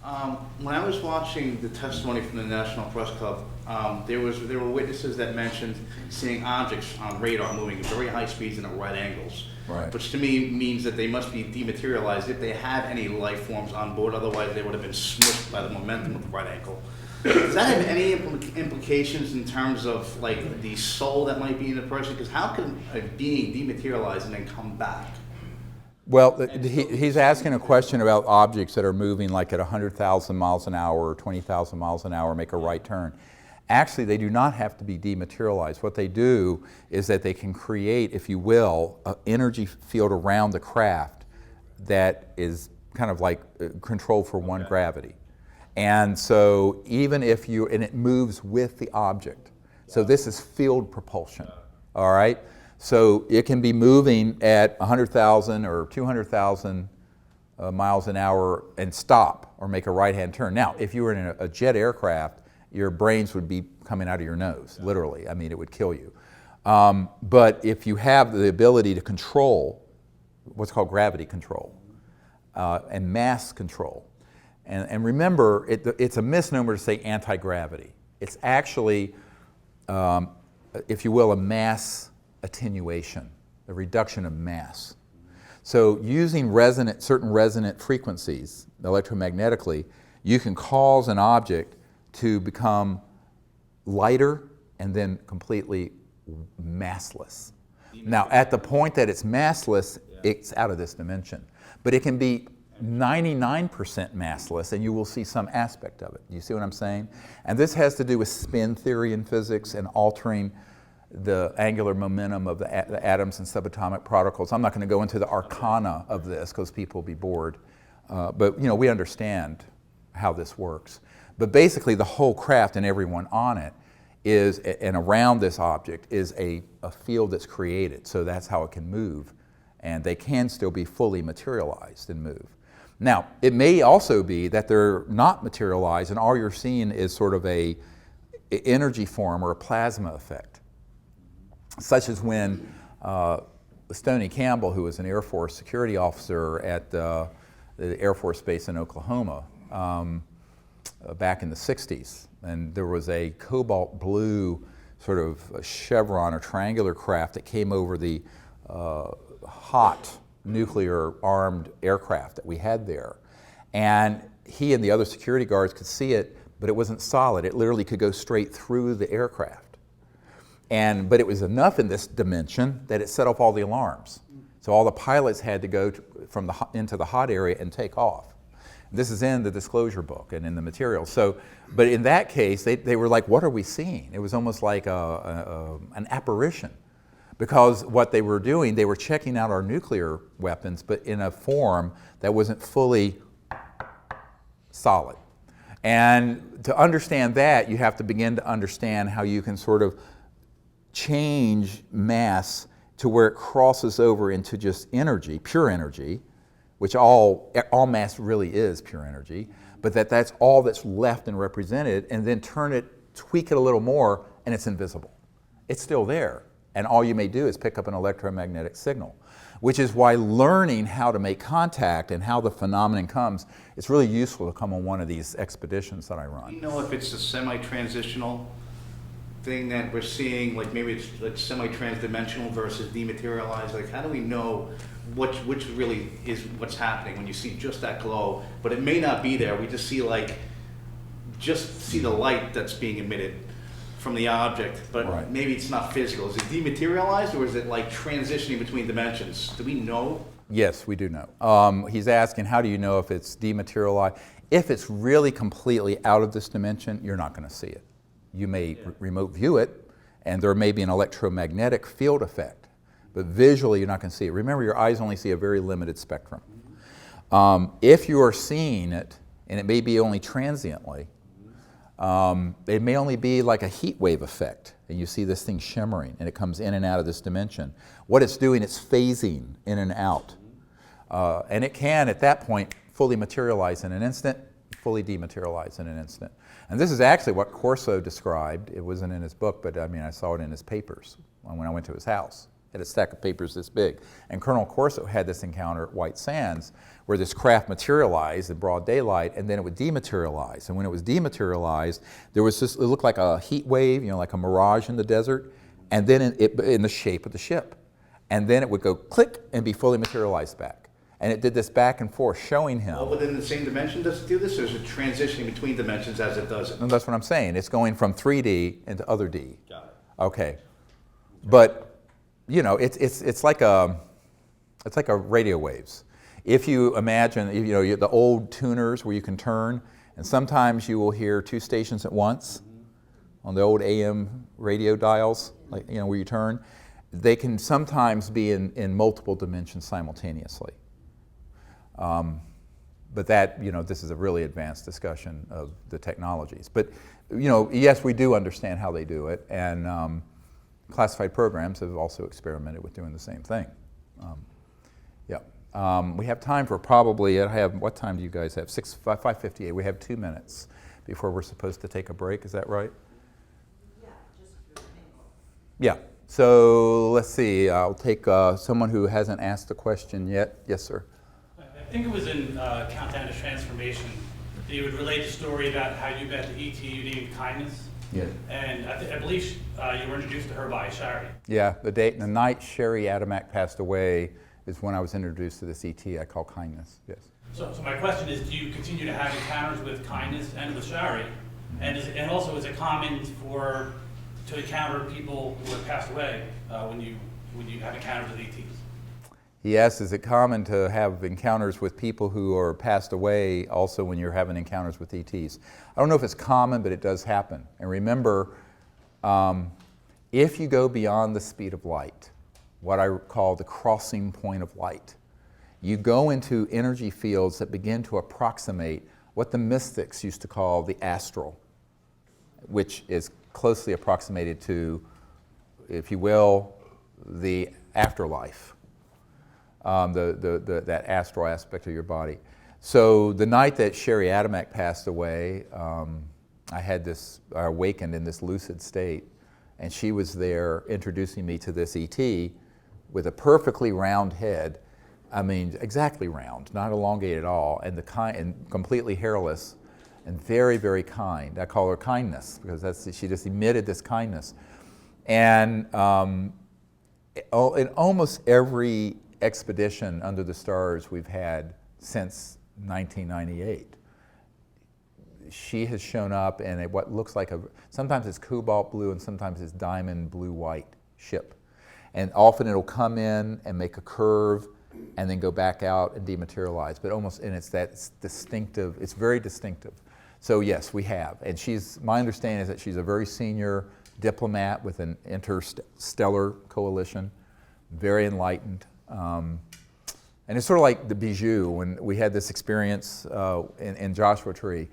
When I was watching the testimony from the National Press Club, there were witnesses that mentioned seeing objects on radar moving at very high speeds and at right angles, Right. which to me means that they must be dematerialized if they had any life forms on board. Otherwise, they would have been smushed by the momentum of the right angle. Does that have any implications in terms of like the soul that might be in the person? Because how can a being dematerialize and then come back? Well, he's asking a question about objects that are moving like at 100,000 miles an hour or 20,000 miles an hour, make a right turn. Actually, they do not have to be dematerialized. What they do is that they can create, if you will, an energy field around the craft that is kind of like controlled for one gravity. And so even if and it moves with the object. So this is field propulsion, all right? So it can be moving at 100,000 or 200,000 miles an hour and stop or make a right-hand turn. Now, if you were in a jet aircraft, your brains would be coming out of your nose, literally. I mean, it would kill you. But if you have the ability to control what's called gravity control and mass control, and remember, it's a misnomer to say anti-gravity. It's actually, if you will, a mass attenuation, the reduction of mass. So using certain resonant frequencies electromagnetically, you can cause an object to become lighter and then completely massless. Now, at the point that it's massless, it's out of this dimension. But it can be 99% massless, and you will see some aspect of it. You see what I'm saying? And this has to do with spin theory in physics and altering the angular momentum of the atoms and subatomic particles. I'm not going to go into the arcana of this because people will be bored. But you know, we understand how this works. But basically the whole craft and everyone on it is, and around this object, is a field that's created. So that's how it can move. And they can still be fully materialized and move. Now, it may also be that they're not materialized and all you're seeing is sort of a energy form or a plasma effect. Such as when 𝗬𝗍𝗃𝗀𝗃, who was an Air Force security officer at the Air Force Base in Oklahoma back in the 60s, and there was a cobalt blue sort of chevron or triangular craft that came over the hot nuclear armed aircraft that we had there. And he and the other security guards could see it, but it wasn't solid. It literally could go straight through the aircraft. But it was enough in this dimension that it set off all the alarms. So all the pilots had to go into the hot area and take off. This is in the disclosure book and in the material. So, but in that case, they were like, what are we seeing? It was almost like an apparition. Because what they were doing, they were checking out our nuclear weapons, but in a form that wasn't fully solid. And to understand that, you have to begin to understand how you can sort of change mass to where it crosses over into just energy, pure energy, which all mass really is pure energy, but that's all that's left and represented, and then tweak it a little more, and it's invisible. It's still there, and all you may do is pick up an electromagnetic signal, which is why learning how to make contact and how the phenomenon comes, it's really useful to come on one of these expeditions that I run. Do you know if it's a semi-transitional thing that we're seeing, like maybe it's like semi-transdimensional versus dematerialized? Like, how do we know which really is what's happening when you see just that glow, but it may not be there? We just see the light that's being emitted from the object, but right. Maybe it's not physical. Is it dematerialized, or is it like transitioning between dimensions? Do we know? Yes, we do know. He's asking, how do you know if it's dematerialized? If it's really completely out of this dimension, you're not going to see it. You may remote view it, and there may be an electromagnetic field effect, but visually you're not going to see it. Remember, your eyes only see a very limited spectrum. If you are seeing it, and it may be only transiently, it may only be like a heat wave effect, and you see this thing shimmering, and it comes in and out of this dimension. What it's doing, it's phasing in and out. And it can, at that point, fully materialize in an instant, fully dematerialize in an instant. And this is actually what Corso described. It wasn't in his book, but I mean, I saw it in his papers when I went to his house. had a stack of papers this big. And Colonel Corso had this encounter at White Sands where this craft materialized in broad daylight and then it would dematerialize. And when it was dematerialized, there was this, it looked like a heat wave, like a mirage in the desert, and then in the shape of the ship. And then it would go click and be fully materialized back. And it did this back and forth, showing him. All within the same dimension does it do this, or is it transitioning between dimensions as it does it? And that's what I'm saying. It's going from 3D into other D. Got it. Okay. But, it's like a radio waves. If you imagine, the old tuners where you can turn, and sometimes you will hear 2 stations at once on the old AM radio dials, where you turn. They can sometimes be in multiple dimensions simultaneously. But that, this is a really advanced discussion of the technologies. But, yes, we do understand how they do it, and classified programs have also experimented with doing the same thing. We have time for probably, what time do you guys have? 5:58. We have 2 minutes before we're supposed to take a break. Is that right? Yeah, just 2 minutes. Yeah. So let's see. I'll take someone who hasn't asked a question yet. Yes, sir. I think it was in Countdown to Transformation that you would relate the story about how you met the ET you named Kindness. Yeah. And I believe you were introduced to her by 𝗖𝗘𝗍. Yeah. The night 𝗍𝗍𝗍𝗃 passed away is when I was introduced to this ET I call Kindness. Yes. So my question is, do you continue to have encounters with Kindness and with 𝗖𝗍𝗍? And also, is it common to encounter people who have passed away when you have encounters with ETs? Yes, is it common to have encounters with people who are passed away also when you're having encounters with ETs? I don't know if it's common, but it does happen. And remember, if you go beyond the speed of light, what I call the crossing point of light, you go into energy fields that begin to approximate what the mystics used to call the astral, which is closely approximated to, if you will, the afterlife, that astral aspect of your body. So the night that 𝗍𝗍𝗍𝗃 passed away, I awakened in this lucid state, and she was there introducing me to this ET with a perfectly round head. I mean, exactly round, not elongated at all, and completely hairless, and very, very kind. I call her Kindness because she just emitted this kindness. And in almost every expedition under the stars we've had since 1998, she has shown up in what looks like sometimes it's cobalt blue and sometimes it's diamond blue-white ship. And often it'll come in and make a curve and then go back out and dematerialize. But it's distinctive, it's very distinctive. So yes, we have. And my understanding is that she's a very senior diplomat with an interstellar coalition, very enlightened. And it's sort of like the 𝗔𝗍𝗍 when we had this experience in Joshua Tree.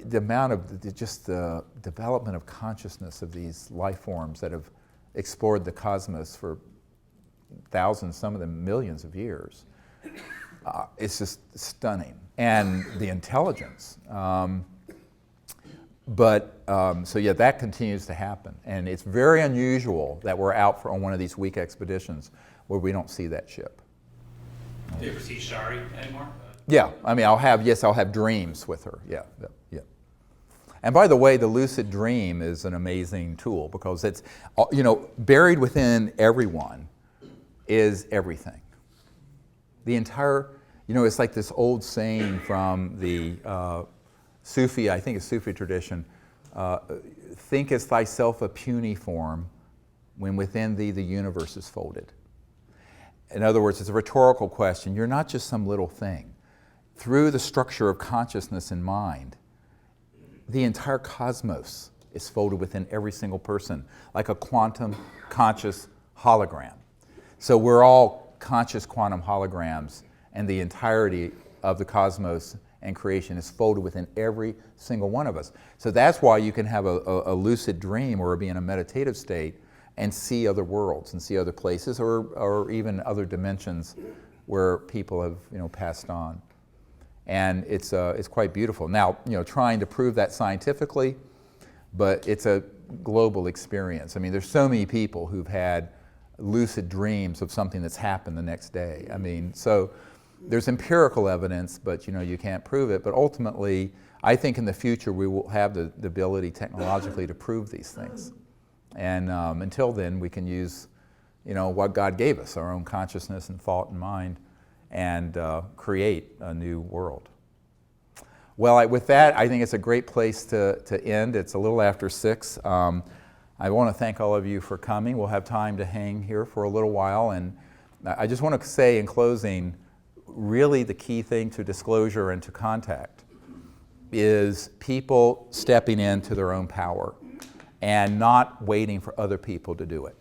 The amount of the development of consciousness of these life forms that have explored the cosmos for thousands, some of them millions of years. It's just stunning. And the intelligence. So yeah, that continues to happen. And it's very unusual that we're out on one of these week expeditions where we don't see that ship. Do you ever see 𝗖𝗍𝗍𝗍 anymore? Yeah, I mean, I'll have dreams with her, yeah. And by the way, the lucid dream is an amazing tool because it's, buried within everyone is everything. The entire, it's like this old saying from the Sufi, I think it's Sufi tradition, thinkest thyself a puny form when within thee the universe is folded. In other words, it's a rhetorical question. You're not just some little thing. Through the structure of consciousness and mind, the entire cosmos is folded within every single person, like a quantum conscious hologram. So we're all conscious quantum holograms, and the entirety of the cosmos and creation is folded within every single one of us. So that's why you can have a lucid dream or be in a meditative state and see other worlds and see other places or even other dimensions where people have passed on. And it's quite beautiful. Now, trying to prove that scientifically, but it's a global experience. I mean, there's so many people who've had lucid dreams of something that's happened the next day. I mean, so there's empirical evidence, but you can't prove it. But ultimately, I think in the future we will have the ability technologically to prove these things. And until then, we can use what God gave us, our own consciousness and thought and mind, and create a new world. Well, with that, I think it's a great place to end. It's a little after 6. I want to thank all of you for coming. We'll have time to hang here for a little while. And I just want to say in closing, really the key thing to disclosure and to contact is people stepping into their own power and not waiting for other people to do it.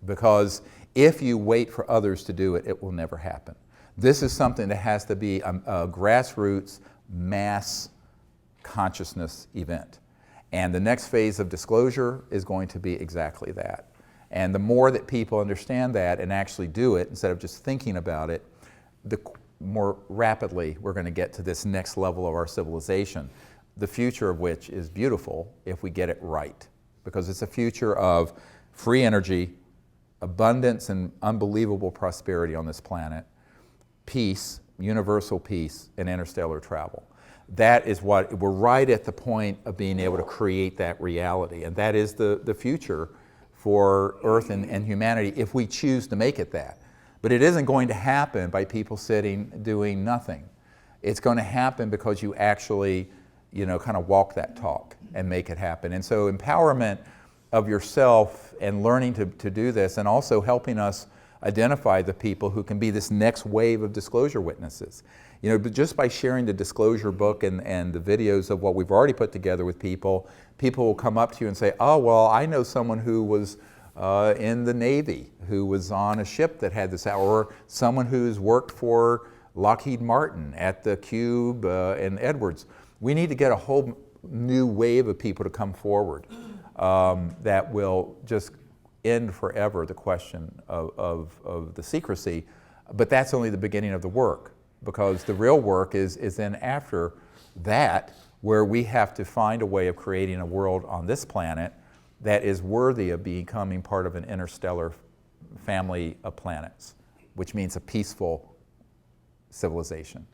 Because if you wait for others to do it, it will never happen. This is something that has to be a grassroots, mass consciousness event. And the next phase of disclosure is going to be exactly that. And the more that people understand that and actually do it, instead of just thinking about it, the more rapidly we're going to get to this next level of our civilization, the future of which is beautiful if we get it right. Because it's a future of free energy, abundance and unbelievable prosperity on this planet, peace, universal peace, and interstellar travel. That is what, we're right at the point of being able to create that reality. And that is the future for Earth and humanity if we choose to make it that. But it isn't going to happen by people sitting doing nothing. It's going to happen because you actually, kind of walk that talk and make it happen. And so empowerment of yourself and learning to do this, and also helping us identify the people who can be this next wave of disclosure witnesses. But just by sharing the disclosure book and the videos of what we've already put together with people, people will come up to you and say, oh, well, I know someone who was in the Navy, who was on a ship that had this, or someone who's worked for Lockheed Martin at the Cube and Edwards. We need to get a whole new wave of people to come forward that will just end forever the question of the secrecy. But that's only the beginning of the work, because the real work is then after that, where we have to find a way of creating a world on this planet that is worthy of becoming part of an interstellar family of planets, which means a peaceful civilization.